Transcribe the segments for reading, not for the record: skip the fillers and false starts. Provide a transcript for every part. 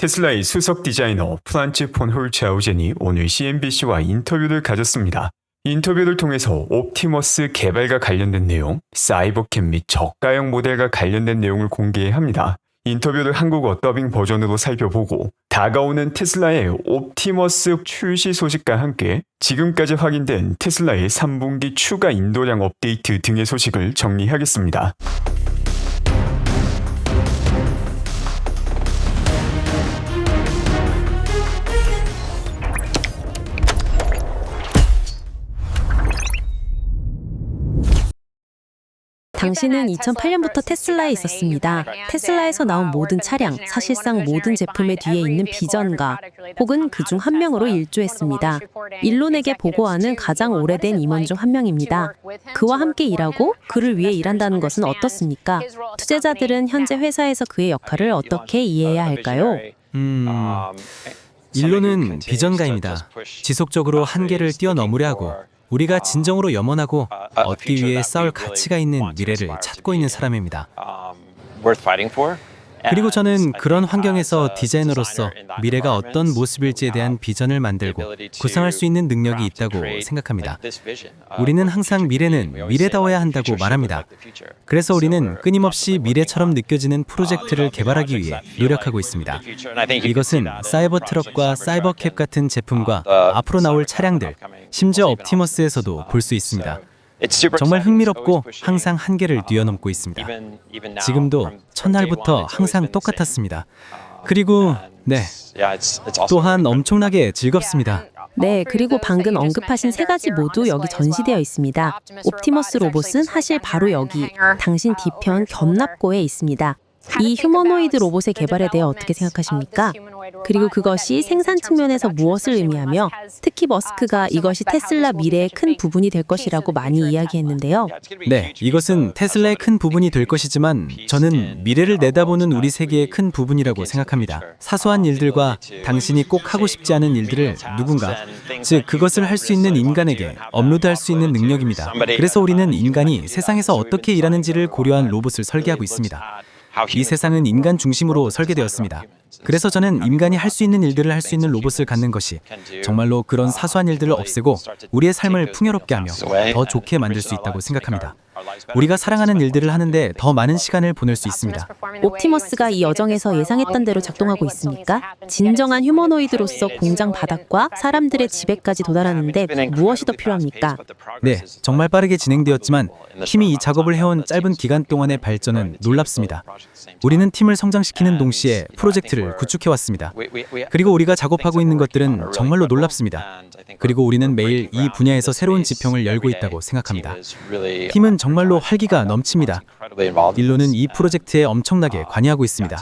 테슬라의 수석 디자이너 프란츠 폰 홀츠하우젠이 오늘 CNBC와 인터뷰를 가졌습니다. 인터뷰를 통해서 옵티머스 개발과 관련된 내용, 사이버캠 및 저가형 모델과 관련된 내용을 공개합니다. 인터뷰를 한국어 더빙 버전으로 살펴보고 다가오는 테슬라의 옵티머스 출시 소식과 함께 지금까지 확인된 테슬라의 3분기 추가 인도량 업데이트 등의 소식을 정리하겠습니다. 당신은 2008년부터 테슬라에 있었습니다. 테슬라에서 나온 모든 차량, 사실상 모든 제품의 뒤에 있는 비전가 혹은 그중 한 명으로 일조했습니다. 일론에게 보고하는 가장 오래된 임원 중 한 명입니다. 그와 함께 일하고 그를 위해 일한다는 것은 어떻습니까? 투자자들은 현재 회사에서 그의 역할을 어떻게 이해해야 할까요? 일론은 비전가입니다. 지속적으로 한계를 뛰어넘으려 하고 우리가 진정으로 염원하고 얻기 위해 싸울 가치가 있는 미래를 찾고 있는 사람입니다. 그리고 저는 그런 환경에서 디자이너로서 미래가 어떤 모습일지에 대한 비전을 만들고 구상할 수 있는 능력이 있다고 생각합니다. 우리는 항상 미래는 미래다워야 한다고 말합니다. 그래서 우리는 끊임없이 미래처럼 느껴지는 프로젝트를 개발하기 위해 노력하고 있습니다. 이것은 사이버 트럭과 사이버캡 같은 제품과 앞으로 나올 차량들, 심지어 옵티머스에서도 볼 수 있습니다. 정말 흥미롭고 항상 한계를 뛰어넘고 있습니다. 지금도 첫날부터 항상 똑같았습니다. 그리고 또한 엄청나게 즐겁습니다. 네, 그리고 방금 언급하신 세 가지 모두 여기 전시되어 있습니다. 옵티머스 로봇은 사실 바로 여기, 당신 뒤편 견납고에 있습니다. 이 휴머노이드 로봇의 개발에 대해 어떻게 생각하십니까? 그리고 그것이 생산 측면에서 무엇을 의미하며 특히 머스크가 이것이 테슬라 미래의 큰 부분이 될 것이라고 많이 이야기했는데요. 네, 이것은 테슬라의 큰 부분이 될 것이지만 저는 미래를 내다보는 우리 세계의 큰 부분이라고 생각합니다. 사소한 일들과 당신이 꼭 하고 싶지 않은 일들을 누군가, 즉 그것을 할 수 있는 인간에게 업로드할 수 있는 능력입니다. 그래서 우리는 인간이 세상에서 어떻게 일하는지를 고려한 로봇을 설계하고 있습니다. 이 세상은 인간 중심으로 설계되었습니다. 그래서 저는 인간이 할 수 있는 일들을 할 수 있는 로봇을 갖는 것이 정말로 그런 사소한 일들을 없애고 우리의 삶을 풍요롭게 하며 더 좋게 만들 수 있다고 생각합니다. 우리가 사랑하는 일들을 하는데 더 많은 시간을 보낼 수 있습니다. 옵티머스가 이 여정에서 예상했던 대로 작동하고 있습니까? 진정한 휴머노이드로서 공장 바닥과 사람들의 지배까지 도달하는데 무엇이 더 필요합니까? 네, 정말 빠르게 진행되었지만 팀이 이 작업을 해온 짧은 기간 동안의 발전은 놀랍습니다. 우리는 팀을 성장시키는 동시에 프로젝트를 구축해왔습니다. 그리고 우리가 작업하고 있는 것들은 정말로 놀랍습니다. 그리고 우리는 매일 이 분야에서 새로운 지평을 열고 있다고 생각합니다. 팀은 정말로 활기가 넘칩니다. 일론은 이 프로젝트에 엄청나게 관여하고 있습니다.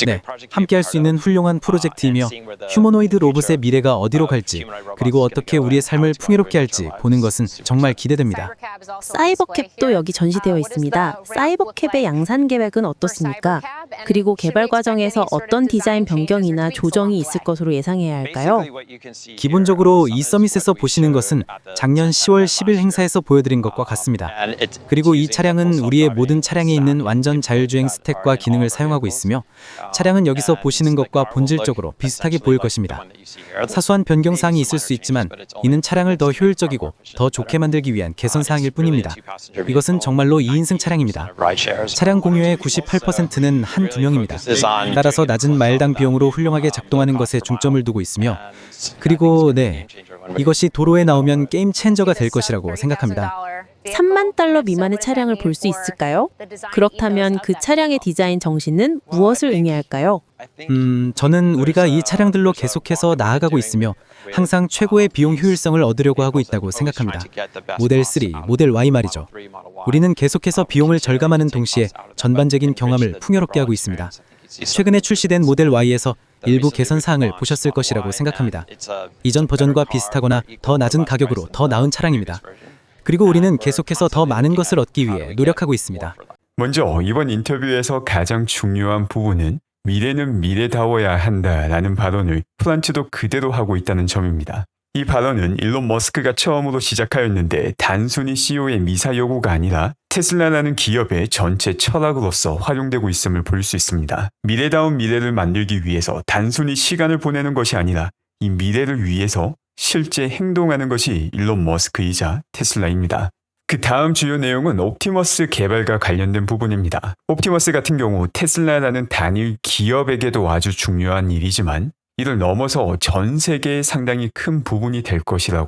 네, 함께 할 수 있는 훌륭한 프로젝트이며 휴머노이드 로봇의 미래가 어디로 갈지 그리고 어떻게 우리의 삶을 풍요롭게 할지 보는 것은 정말 기대됩니다. 사이버캡도 여기 전시되어 있습니다. 사이버캡의 양산 계획은 어떻습니까? 그리고 개발 과정에서 어떤 디자인 변경이나 조정이 있을 것으로 예상해야 할까요? 기본적으로 이 서밋에서 보시는 것은 작년 10월 10일 행사에서 보여드린 것과 같습니다. 그리고 이 차량은 우리의 모든 차량에 있는 완전 자율주행 스택과 기능을 사용하고 있으며 차량은 여기서 보시는 것과 본질적으로 비슷하게 보일 것입니다. 사소한 변경사항이 있을 수 있지만 이는 차량을 더 효율적이고 더 좋게 만들기 위한 개선사항일 뿐입니다. 이것은 정말로 2인승 차량입니다. 차량 공유의 98%는 한 두 명입니다. 따라서 낮은 마일당 비용으로 훌륭하게 작동하는 것에 중점을 두고 있으며 그리고 이것이 도로에 나오면 게임 체인저가 될 것이라고 생각합니다. 3만 달러 미만의 차량을 볼 수 있을까요? 그렇다면 그 차량의 디자인 정신은 무엇을 의미할까요? 저는 우리가 이 차량들로 계속해서 나아가고 있으며 항상 최고의 비용 효율성을 얻으려고 하고 있다고 생각합니다. 모델 3, 모델 Y 말이죠. 우리는 계속해서 비용을 절감하는 동시에 전반적인 경험을 풍요롭게 하고 있습니다. 최근에 출시된 모델 Y에서 일부 개선 사항을 보셨을 것이라고 생각합니다. 이전 버전과 비슷하거나 더 낮은 가격으로 더 나은 차량입니다. 그리고 우리는 계속해서 더 많은 것을 얻기 위해 노력하고 있습니다. 먼저 이번 인터뷰에서 가장 중요한 부분은 미래는 미래다워야 한다라는 발언을 프란츠도 그대로 하고 있다는 점입니다. 이 발언은 일론 머스크가 처음으로 시작하였는데 단순히 CEO의 미사 여구가 아니라 테슬라라는 기업의 전체 철학으로서 활용되고 있음을 볼 수 있습니다. 미래다운 미래를 만들기 위해서 단순히 시간을 보내는 것이 아니라 이 미래를 위해서 실제 행동하는 것이 일론 머스크이자 테슬라입니다. 그 다음 주요 내용은 옵티머스 개발과 관련된 부분입니다. 옵티머스 같은 경우 테슬라라는 단일 기업에게도 아주 중요한 일이지만 이를 넘어서 전 세계에 상당히 큰 부분이 될 것이라고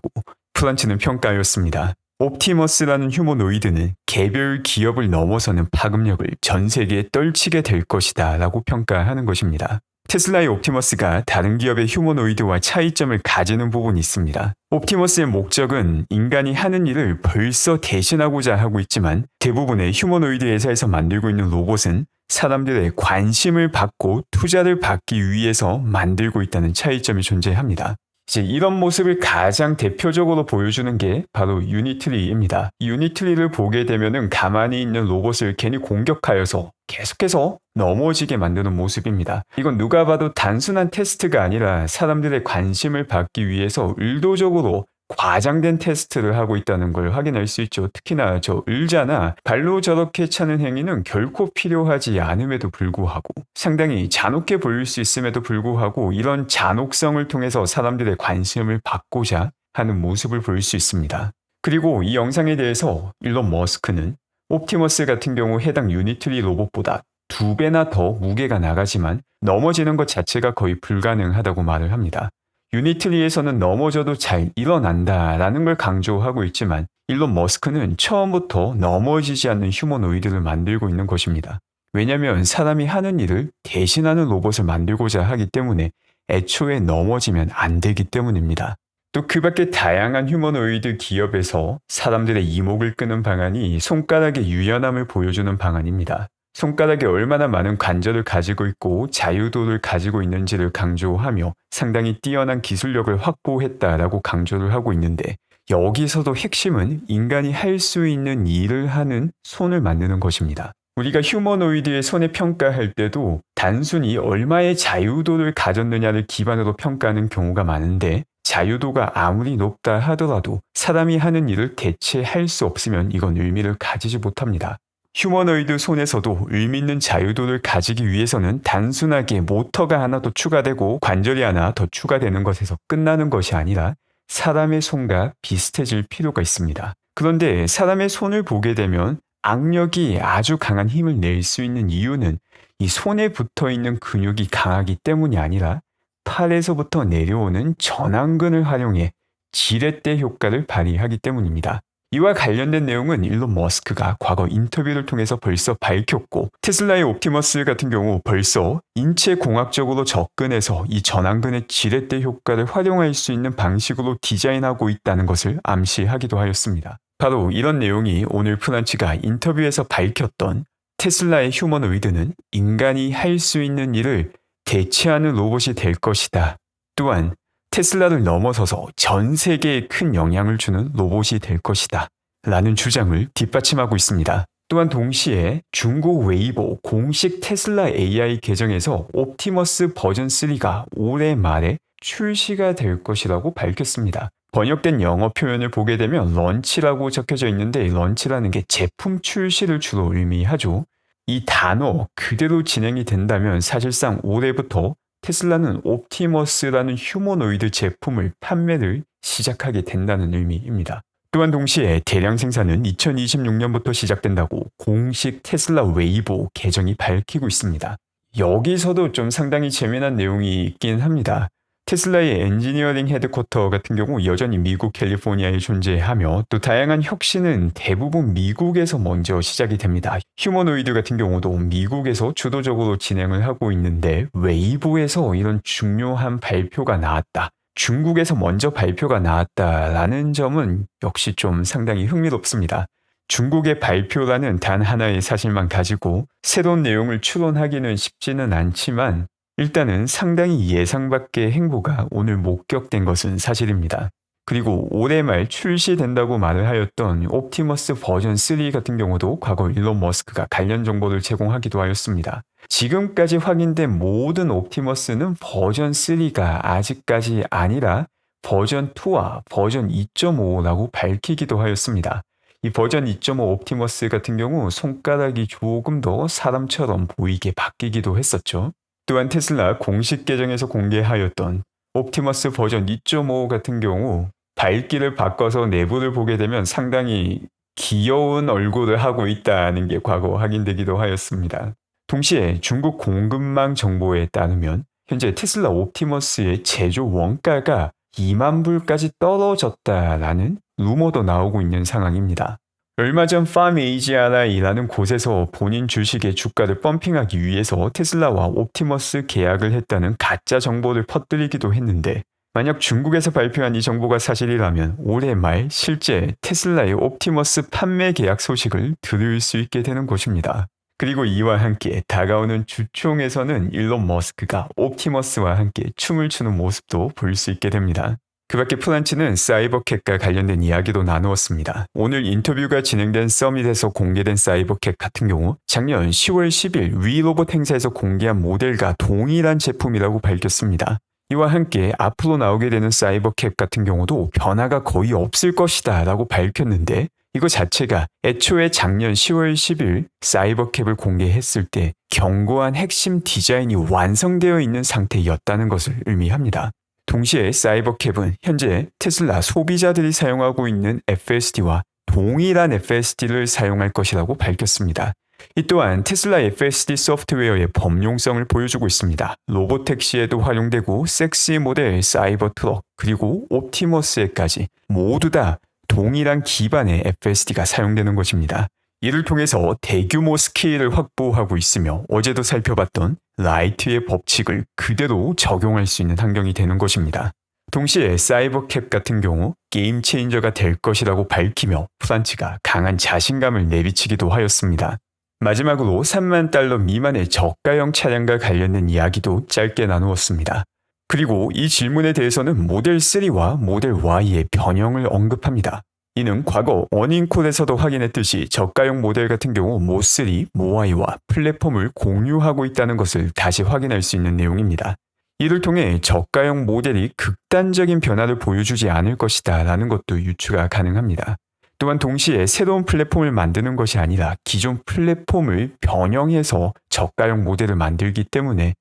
프란츠는 평가하였습니다. 옵티머스라는 휴머노이드는 개별 기업을 넘어서는 파급력을 전 세계에 떨치게 될 것이다 라고 평가하는 것입니다. 테슬라의 옵티머스가 다른 기업의 휴머노이드와 차이점을 가지는 부분이 있습니다. 옵티머스의 목적은 인간이 하는 일을 벌써 대신하고자 하고 있지만 대부분의 휴머노이드 회사에서 만들고 있는 로봇은 사람들의 관심을 받고 투자를 받기 위해서 만들고 있다는 차이점이 존재합니다. 이제 이런 모습을 가장 대표적으로 보여주는 게 바로 유니트리입니다. 이 유니트리를 보게 되면은 가만히 있는 로봇을 괜히 공격하여서 계속해서 넘어지게 만드는 모습입니다. 이건 누가 봐도 단순한 테스트가 아니라 사람들의 관심을 받기 위해서 의도적으로 과장된 테스트를 하고 있다는 걸 확인할 수 있죠. 특히나 저 의자나 발로 저렇게 차는 행위는 결코 필요하지 않음에도 불구하고 상당히 잔혹해 보일 수 있음에도 불구하고 이런 잔혹성을 통해서 사람들의 관심을 받고자 하는 모습을 볼 수 있습니다. 그리고 이 영상에 대해서 일론 머스크는 옵티머스 같은 경우 해당 유니트리 로봇보다 2배나 더 무게가 나가지만 넘어지는 것 자체가 거의 불가능하다고 말을 합니다. 유니트리에서는 넘어져도 잘 일어난다라는 걸 강조하고 있지만 일론 머스크는 처음부터 넘어지지 않는 휴머노이드를 만들고 있는 것입니다. 왜냐하면 사람이 하는 일을 대신하는 로봇을 만들고자 하기 때문에 애초에 넘어지면 안 되기 때문입니다. 또 그 밖에 다양한 휴머노이드 기업에서 사람들의 이목을 끄는 방안이 손가락의 유연함을 보여주는 방안입니다. 손가락에 얼마나 많은 관절을 가지고 있고 자유도를 가지고 있는지를 강조하며 상당히 뛰어난 기술력을 확보했다라고 강조를 하고 있는데 여기서도 핵심은 인간이 할 수 있는 일을 하는 손을 만드는 것입니다. 우리가 휴머노이드의 손을 평가할 때도 단순히 얼마의 자유도를 가졌느냐를 기반으로 평가하는 경우가 많은데 자유도가 아무리 높다 하더라도 사람이 하는 일을 대체할 수 없으면 이건 의미를 가지지 못합니다. 휴머노이드 손에서도 의미 있는 자유도를 가지기 위해서는 단순하게 모터가 하나 더 추가되고 관절이 하나 더 추가되는 것에서 끝나는 것이 아니라 사람의 손과 비슷해질 필요가 있습니다. 그런데 사람의 손을 보게 되면 악력이 아주 강한 힘을 낼 수 있는 이유는 이 손에 붙어 있는 근육이 강하기 때문이 아니라 팔에서부터 내려오는 전완근을 활용해 지렛대 효과를 발휘하기 때문입니다. 이와 관련된 내용은 일론 머스크가 과거 인터뷰를 통해서 벌써 밝혔고 테슬라의 옵티머스 같은 경우 벌써 인체공학적으로 접근해서 이 전완근의 지렛대 효과를 활용할 수 있는 방식으로 디자인하고 있다는 것을 암시하기도 하였습니다. 바로 이런 내용이 오늘 프란츠가 인터뷰에서 밝혔던 테슬라의 휴머노이드는 인간이 할 수 있는 일을 대체하는 로봇이 될 것이다. 또한 테슬라를 넘어서서 전 세계에 큰 영향을 주는 로봇이 될 것이다. 라는 주장을 뒷받침하고 있습니다. 또한 동시에 중국 웨이보 공식 테슬라 AI 계정에서 옵티머스 버전 3가 올해 말에 출시가 될 것이라고 밝혔습니다. 번역된 영어 표현을 보게 되면 런치라고 적혀져 있는데 런치라는 게 제품 출시를 주로 의미하죠. 이 단어 그대로 진행이 된다면 사실상 올해부터 테슬라는 옵티머스라는 휴머노이드 제품을 판매를 시작하게 된다는 의미입니다. 또한 동시에 대량 생산은 2026년부터 시작된다고 공식 테슬라 웨이보 계정이 밝히고 있습니다. 여기서도 좀 상당히 재미난 내용이 있긴 합니다. 테슬라의 엔지니어링 헤드쿼터 같은 경우 여전히 미국 캘리포니아에 존재하며 또 다양한 혁신은 대부분 미국에서 먼저 시작이 됩니다. 휴머노이드 같은 경우도 미국에서 주도적으로 진행을 하고 있는데 웨이보에서 이런 중요한 발표가 나왔다. 중국에서 먼저 발표가 나왔다라는 점은 역시 좀 상당히 흥미롭습니다. 중국의 발표라는 단 하나의 사실만 가지고 새로운 내용을 추론하기는 쉽지는 않지만 일단은 상당히 예상 밖의 행보가 오늘 목격된 것은 사실입니다. 그리고 올해 말 출시된다고 말을 하였던 옵티머스 버전 3 같은 경우도 과거 일론 머스크가 관련 정보를 제공하기도 하였습니다. 지금까지 확인된 모든 옵티머스는 버전 3가 아직까지 아니라 버전 2와 버전 2.5라고 밝히기도 하였습니다. 이 버전 2.5 옵티머스 같은 경우 손가락이 조금 더 사람처럼 보이게 바뀌기도 했었죠. 또한 테슬라 공식 계정에서 공개하였던 옵티머스 버전 2.5 같은 경우 밝기를 바꿔서 내부를 보게 되면 상당히 귀여운 얼굴을 하고 있다는 게 과거 확인되기도 하였습니다. 동시에 중국 공급망 정보에 따르면 현재 테슬라 옵티머스의 제조 원가가 2만 불까지 떨어졌다라는 루머도 나오고 있는 상황입니다. 얼마 전 팜에이지아라이라는 곳에서 본인 주식의 주가를 펌핑하기 위해서 테슬라와 옵티머스 계약을 했다는 가짜 정보를 퍼뜨리기도 했는데 만약 중국에서 발표한 이 정보가 사실이라면 올해 말 실제 테슬라의 옵티머스 판매 계약 소식을 들을 수 있게 되는 것입니다. 그리고 이와 함께 다가오는 주총에서는 일론 머스크가 옵티머스와 함께 춤을 추는 모습도 볼 수 있게 됩니다. 그 밖에 프란츠는 사이버캣과 관련된 이야기도 나누었습니다. 오늘 인터뷰가 진행된 서밋에서 공개된 사이버캣 같은 경우 작년 10월 10일 위 로봇 행사에서 공개한 모델과 동일한 제품이라고 밝혔습니다. 이와 함께 앞으로 나오게 되는 사이버캣 같은 경우도 변화가 거의 없을 것이다 라고 밝혔는데 이거 자체가 애초에 작년 10월 10일 사이버캡을 공개했을 때 견고한 핵심 디자인이 완성되어 있는 상태였다는 것을 의미합니다. 동시에 사이버캡은 현재 테슬라 소비자들이 사용하고 있는 FSD와 동일한 FSD를 사용할 것이라고 밝혔습니다. 이 또한 테슬라 FSD 소프트웨어의 범용성을 보여주고 있습니다. 로보택시에도 활용되고 섹시 모델 사이버트럭 그리고 옵티머스에까지 모두 다 동일한 기반의 FSD가 사용되는 것입니다. 이를 통해서 대규모 스케일을 확보하고 있으며 어제도 살펴봤던 라이트의 법칙을 그대로 적용할 수 있는 환경이 되는 것입니다. 동시에 사이버캡 같은 경우 게임 체인저가 될 것이라고 밝히며 프란츠가 강한 자신감을 내비치기도 하였습니다. 마지막으로 3만 달러 미만의 저가형 차량과 관련된 이야기도 짧게 나누었습니다. 그리고 이 질문에 대해서는 모델 3와 모델 Y의 변형을 언급합니다. 이는 과거 어닝콜에서도 확인했듯이 저가형 모델 같은 경우 모3, 모Y와 플랫폼을 공유하고 있다는 것을 다시 확인할 수 있는 내용입니다. 이를 통해 저가형 모델이 극단적인 변화를 보여주지 않을 것이다 라는 것도 유추가 가능합니다. 또한 동시에 새로운 플랫폼을 만드는 것이 아니라 기존 플랫폼을 변형해서 저가형 모델을 만들기 때문에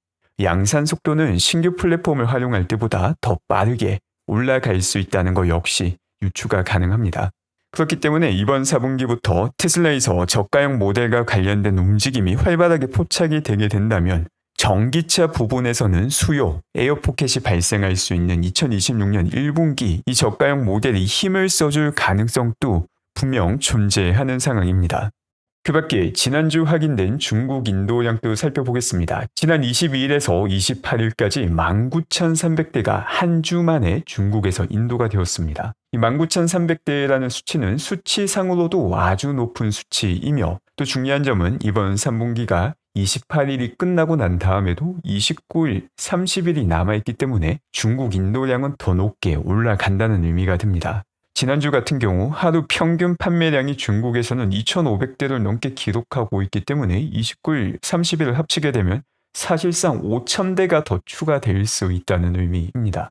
양산 속도는 신규 플랫폼을 활용할 때보다 더 빠르게 올라갈 수 있다는 것 역시 유추가 가능합니다. 그렇기 때문에 이번 4분기부터 테슬라에서 저가형 모델과 관련된 움직임이 활발하게 포착이 되게 된다면 전기차 부분에서는 수요, 에어포켓이 발생할 수 있는 2026년 1분기 이 저가형 모델이 힘을 써줄 가능성도 분명 존재하는 상황입니다. 그 밖에 지난주 확인된 중국 인도량도 살펴보겠습니다. 지난 22일에서 28일까지 19,300대가 한 주 만에 중국에서 인도가 되었습니다. 이 19,300대라는 수치는 수치상으로도 아주 높은 수치이며 또 중요한 점은 이번 3분기가 28일이 끝나고 난 다음에도 29일, 30일이 남아있기 때문에 중국 인도량은 더 높게 올라간다는 의미가 듭니다. 지난주 같은 경우 하루 평균 판매량이 중국에서는 2,500대를 넘게 기록하고 있기 때문에 29일, 30일을 합치게 되면 사실상 5,000대가 더 추가될 수 있다는 의미입니다.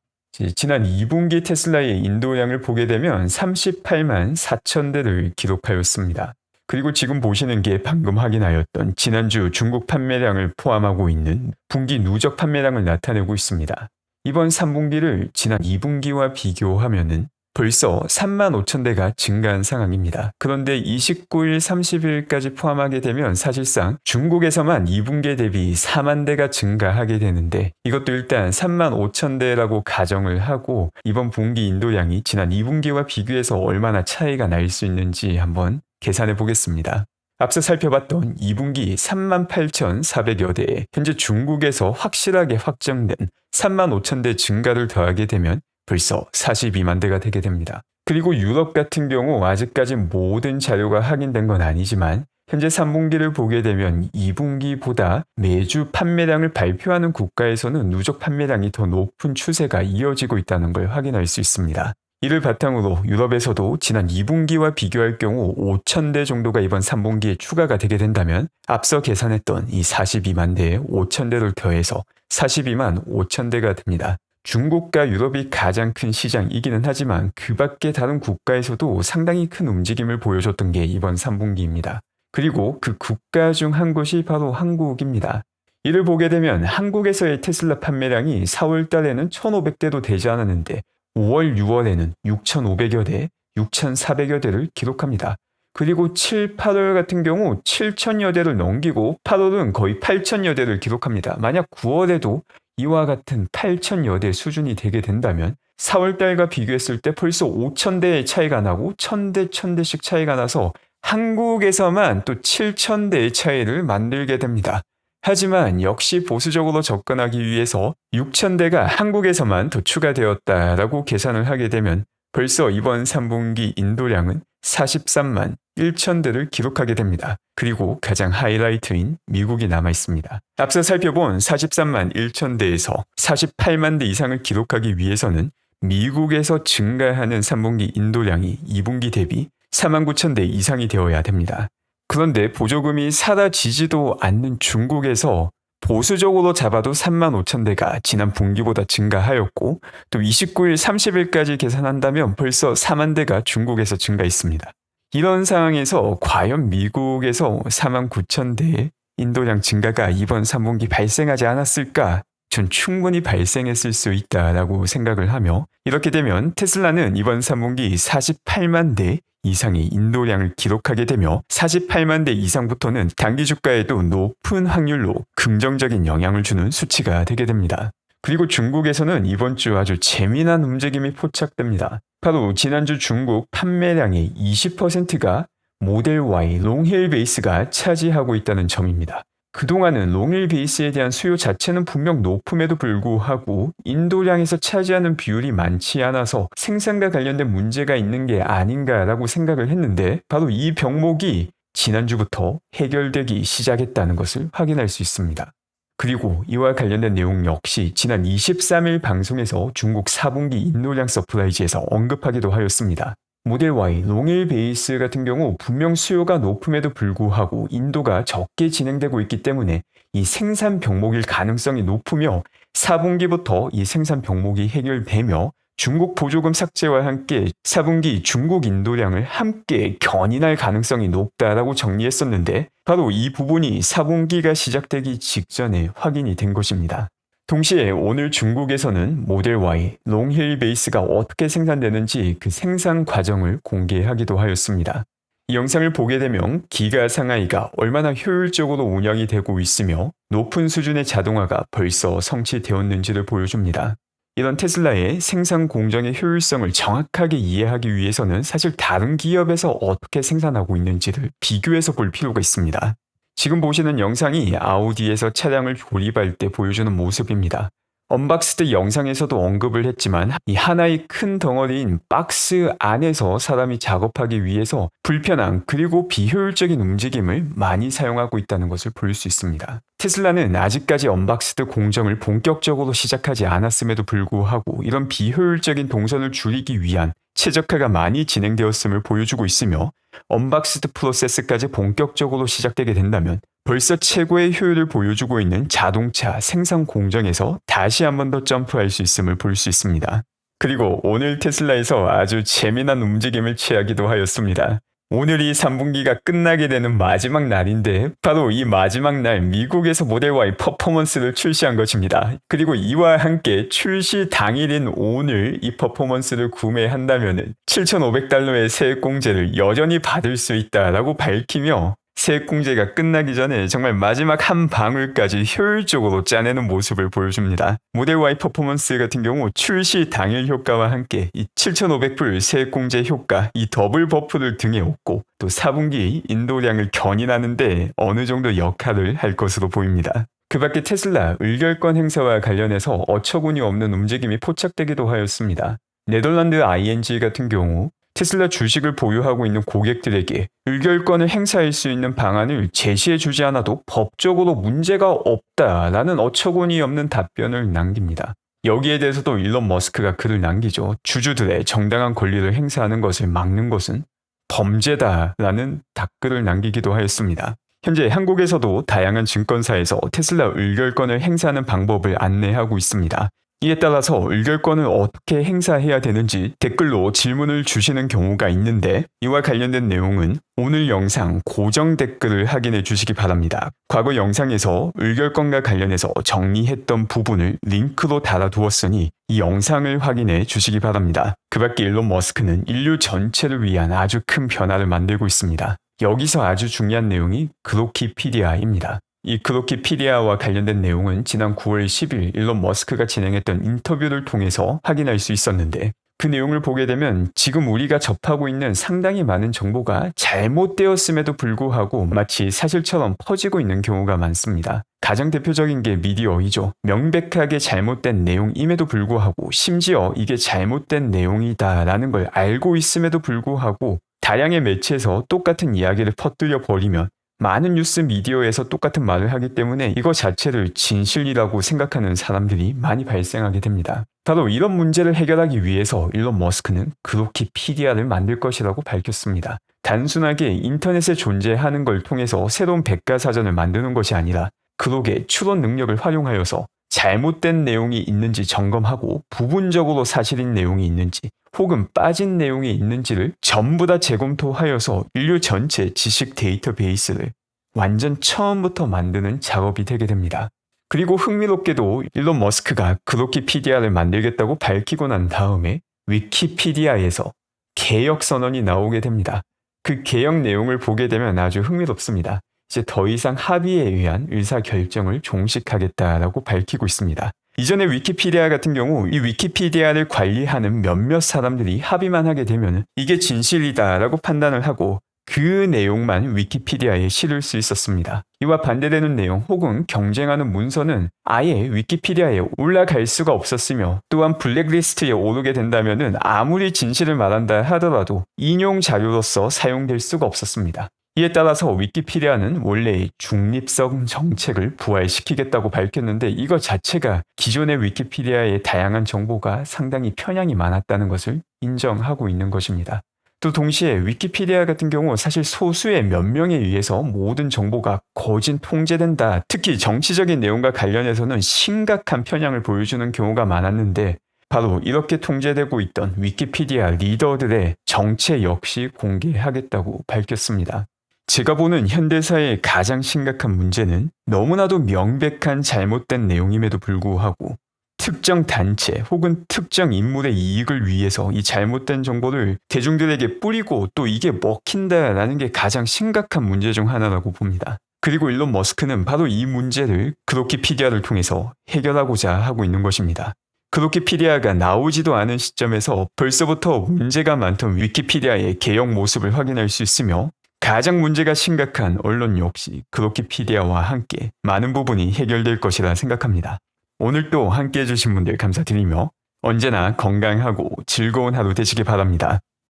지난 2분기 테슬라의 인도량을 보게 되면 38만 4,000대를 기록하였습니다. 그리고 지금 보시는 게 방금 확인하였던 지난주 중국 판매량을 포함하고 있는 분기 누적 판매량을 나타내고 있습니다. 이번 3분기를 지난 2분기와 비교하면은 벌써 35,000대가 증가한 상황입니다. 그런데 29일, 30일까지 포함하게 되면 사실상 중국에서만 2분기 대비 4만 대가 증가하게 되는데 이것도 일단 35,000대라고 가정을 하고 이번 분기 인도량이 지난 2분기와 비교해서 얼마나 차이가 날 수 있는지 한번 계산해 보겠습니다. 앞서 살펴봤던 2분기 38,400여 대에 현재 중국에서 확실하게 확정된 35,000대 증가를 더하게 되면 벌써 42만 대가 되게 됩니다. 그리고 유럽 같은 경우 아직까지 모든 자료가 확인된 건 아니지만 현재 3분기를 보게 되면 2분기보다 매주 판매량을 발표하는 국가에서는 누적 판매량이 더 높은 추세가 이어지고 있다는 걸 확인할 수 있습니다. 이를 바탕으로 유럽에서도 지난 2분기와 비교할 경우 5,000대 정도가 이번 3분기에 추가가 되게 된다면 앞서 계산했던 이 42만 대에 5,000대를 더해서 42만 5,000대가 됩니다. 중국과 유럽이 가장 큰 시장이기는 하지만 그 밖에 다른 국가에서도 상당히 큰 움직임을 보여줬던 게 이번 3분기입니다. 그리고 그 국가 중 한 곳이 바로 한국입니다. 이를 보게 되면 한국에서의 테슬라 판매량이 4월 달에는 1,500대도 되지 않았는데 5월, 6월에는 6,500여 대, 6,400여 대를 기록합니다. 그리고 7, 8월 같은 경우 7,000여 대를 넘기고 8월은 거의 8,000여 대를 기록합니다. 만약 9월에도 이와 같은 8,000여 대 수준이 되게 된다면 4월 달과 비교했을 때 벌써 5,000대의 차이가 나고 1,000대, 1,000대씩 차이가 나서 한국에서만 또 7,000대의 차이를 만들게 됩니다. 하지만 역시 보수적으로 접근하기 위해서 6,000대가 한국에서만 더 추가되었다라고 계산을 하게 되면 벌써 이번 3분기 인도량은 43만 1,000대를 기록하게 됩니다. 그리고 가장 하이라이트인 미국이 남아 있습니다. 앞서 살펴본 43만 1,000대에서 48만 대 이상을 기록하기 위해서는 미국에서 증가하는 3분기 인도량이 2분기 대비 49,000대 이상이 되어야 됩니다. 그런데 보조금이 사라지지도 않는 중국에서 보수적으로 잡아도 35,000대가 지난 분기보다 증가하였고 또 29일, 30일까지 계산한다면 벌써 4만 대가 중국에서 증가했습니다. 이런 상황에서 과연 미국에서 49,000대의 인도량 증가가 이번 3분기 발생하지 않았을까? 전 충분히 발생했을 수 있다라고 생각을 하며 이렇게 되면 테슬라는 이번 3분기 48만 대 이상의 인도량을 기록하게 되며 48만 대 이상부터는 단기 주가에도 높은 확률로 긍정적인 영향을 주는 수치가 되게 됩니다. 그리고 중국에서는 이번 주 아주 재미난 움직임이 포착됩니다. 바로 지난주 중국 판매량의 20%가 모델 Y 롱힐 베이스가 차지하고 있다는 점입니다. 그동안은 롱힐 베이스에 대한 수요 자체는 분명 높음에도 불구하고 인도량에서 차지하는 비율이 많지 않아서 생산과 관련된 문제가 있는 게 아닌가라고 생각을 했는데 바로 이 병목이 지난주부터 해결되기 시작했다는 것을 확인할 수 있습니다. 그리고 이와 관련된 내용 역시 지난 23일 방송에서 중국 4분기 인도량 서프라이즈에서 언급하기도 하였습니다. 모델 Y, 롱힐 베이스 같은 경우 분명 수요가 높음에도 불구하고 인도가 적게 진행되고 있기 때문에 이 생산 병목일 가능성이 높으며 4분기부터 이 생산 병목이 해결되며 중국 보조금 삭제와 함께 4분기 중국 인도량을 함께 견인할 가능성이 높다라고 정리했었는데 바로 이 부분이 4분기가 시작되기 직전에 확인이 된 것입니다. 동시에 오늘 중국에서는 모델 Y, 롱힐 베이스가 어떻게 생산되는지 그 생산 과정을 공개하기도 하였습니다. 이 영상을 보게 되면 기가 상하이가 얼마나 효율적으로 운영이 되고 있으며 높은 수준의 자동화가 벌써 성취되었는지를 보여줍니다. 이런 테슬라의 생산 공정의 효율성을 정확하게 이해하기 위해서는 사실 다른 기업에서 어떻게 생산하고 있는지를 비교해서 볼 필요가 있습니다. 지금 보시는 영상이 아우디에서 차량을 조립할 때 보여주는 모습입니다. 언박스드 영상에서도 언급을 했지만 이 하나의 큰 덩어리인 박스 안에서 사람이 작업하기 위해서 불편한 그리고 비효율적인 움직임을 많이 사용하고 있다는 것을 볼 수 있습니다. 테슬라는 아직까지 언박스드 공정을 본격적으로 시작하지 않았음에도 불구하고 이런 비효율적인 동선을 줄이기 위한 최적화가 많이 진행되었음을 보여주고 있으며 언박스드 프로세스까지 본격적으로 시작되게 된다면 벌써 최고의 효율을 보여주고 있는 자동차 생산 공정에서 다시 한 번 더 점프할 수 있음을 볼 수 있습니다. 그리고 오늘 테슬라에서 아주 재미난 움직임을 취하기도 하였습니다. 오늘이 3분기가 끝나게 되는 마지막 날인데 바로 이 마지막 날 미국에서 모델 Y 퍼포먼스를 출시한 것입니다. 그리고 이와 함께 출시 당일인 오늘 이 퍼포먼스를 구매한다면 $7,500의 세액공제를 여전히 받을 수 있다라고 밝히며 세액공제가 끝나기 전에 정말 마지막 한 방울까지 효율적으로 짜내는 모습을 보여줍니다. 모델 Y 퍼포먼스 같은 경우 출시 당일 효과와 함께 이 $7,500 세액공제 효과, 이 더블 버프를 등에 업고 또 4분기 인도량을 견인하는데 어느 정도 역할을 할 것으로 보입니다. 그 밖에 테슬라 의결권 행사와 관련해서 어처구니 없는 움직임이 포착되기도 하였습니다. 네덜란드 ING 같은 경우 테슬라 주식을 보유하고 있는 고객들에게 의결권을 행사할 수 있는 방안을 제시해 주지 않아도 법적으로 문제가 없다라는 어처구니 없는 답변을 남깁니다. 여기에 대해서도 일론 머스크가 글을 남기죠. 주주들의 정당한 권리를 행사하는 것을 막는 것은 범죄다라는 답글을 남기기도 하였습니다. 현재 한국에서도 다양한 증권사에서 테슬라 의결권을 행사하는 방법을 안내하고 있습니다. 이에 따라서 의결권을 어떻게 행사해야 되는지 댓글로 질문을 주시는 경우가 있는데 이와 관련된 내용은 오늘 영상 고정 댓글을 확인해 주시기 바랍니다. 과거 영상에서 의결권과 관련해서 정리했던 부분을 링크로 달아두었으니 이 영상을 확인해 주시기 바랍니다. 그 밖에 일론 머스크는 인류 전체를 위한 아주 큰 변화를 만들고 있습니다. 여기서 아주 중요한 내용이 그로키피디아입니다. 이 그로키피디아와 관련된 내용은 지난 9월 10일 일론 머스크가 진행했던 인터뷰를 통해서 확인할 수 있었는데 그 내용을 보게 되면 지금 우리가 접하고 있는 상당히 많은 정보가 잘못되었음에도 불구하고 마치 사실처럼 퍼지고 있는 경우가 많습니다. 가장 대표적인 게 미디어이죠. 명백하게 잘못된 내용임에도 불구하고 심지어 이게 잘못된 내용이다라는 걸 알고 있음에도 불구하고 다량의 매체에서 똑같은 이야기를 퍼뜨려 버리면 많은 뉴스 미디어에서 똑같은 말을 하기 때문에 이거 자체를 진실이라고 생각하는 사람들이 많이 발생하게 됩니다. 바로 이런 문제를 해결하기 위해서 일론 머스크는 그로키피디아를 만들 것이라고 밝혔습니다. 단순하게 인터넷에 존재하는 걸 통해서 새로운 백과사전을 만드는 것이 아니라 그록의 추론 능력을 활용하여서 잘못된 내용이 있는지 점검하고 부분적으로 사실인 내용이 있는지 혹은 빠진 내용이 있는지를 전부 다 재검토하여서 인류 전체 지식 데이터베이스를 완전 처음부터 만드는 작업이 되게 됩니다. 그리고 흥미롭게도 일론 머스크가 그로키피디아를 만들겠다고 밝히고 난 다음에 위키피디아에서 개혁 선언이 나오게 됩니다. 그 개혁 내용을 보게 되면 아주 흥미롭습니다. 이제 더 이상 합의에 의한 의사결정을 종식하겠다라고 밝히고 있습니다. 이전에 위키피디아 같은 경우 이 위키피디아를 관리하는 몇몇 사람들이 합의만 하게 되면 이게 진실이다라고 판단을 하고 그 내용만 위키피디아에 실을 수 있었습니다. 이와 반대되는 내용 혹은 경쟁하는 문서는 아예 위키피디아에 올라갈 수가 없었으며 또한 블랙리스트에 오르게 된다면 아무리 진실을 말한다 하더라도 인용 자료로서 사용될 수가 없었습니다. 이에 따라서 위키피디아는 원래 중립성 정책을 부활시키겠다고 밝혔는데 이거 자체가 기존의 위키피디아의 다양한 정보가 상당히 편향이 많았다는 것을 인정하고 있는 것입니다. 또 동시에 위키피디아 같은 경우 사실 소수의 몇 명에 의해서 모든 정보가 거진 통제된다. 특히 정치적인 내용과 관련해서는 심각한 편향을 보여주는 경우가 많았는데 바로 이렇게 통제되고 있던 위키피디아 리더들의 정체 역시 공개하겠다고 밝혔습니다. 제가 보는 현대사의 가장 심각한 문제는 너무나도 명백한 잘못된 내용임에도 불구하고 특정 단체 혹은 특정 인물의 이익을 위해서 이 잘못된 정보를 대중들에게 뿌리고 또 이게 먹힌다라는 게 가장 심각한 문제 중 하나라고 봅니다. 그리고 일론 머스크는 바로 이 문제를 그로키피디아를 통해서 해결하고자 하고 있는 것입니다. 그로키피디아가 나오지도 않은 시점에서 벌써부터 문제가 많던 위키피디아의 개혁 모습을 확인할 수 있으며 가장 문제가 심각한 언론 역시 그로키피디아와 함께 많은 부분이 해결될 것이라 생각합니다. 오늘 또 함께 해주신 분들 감사드리며 언제나 건강하고 즐거운 하루 되시기 바랍니다.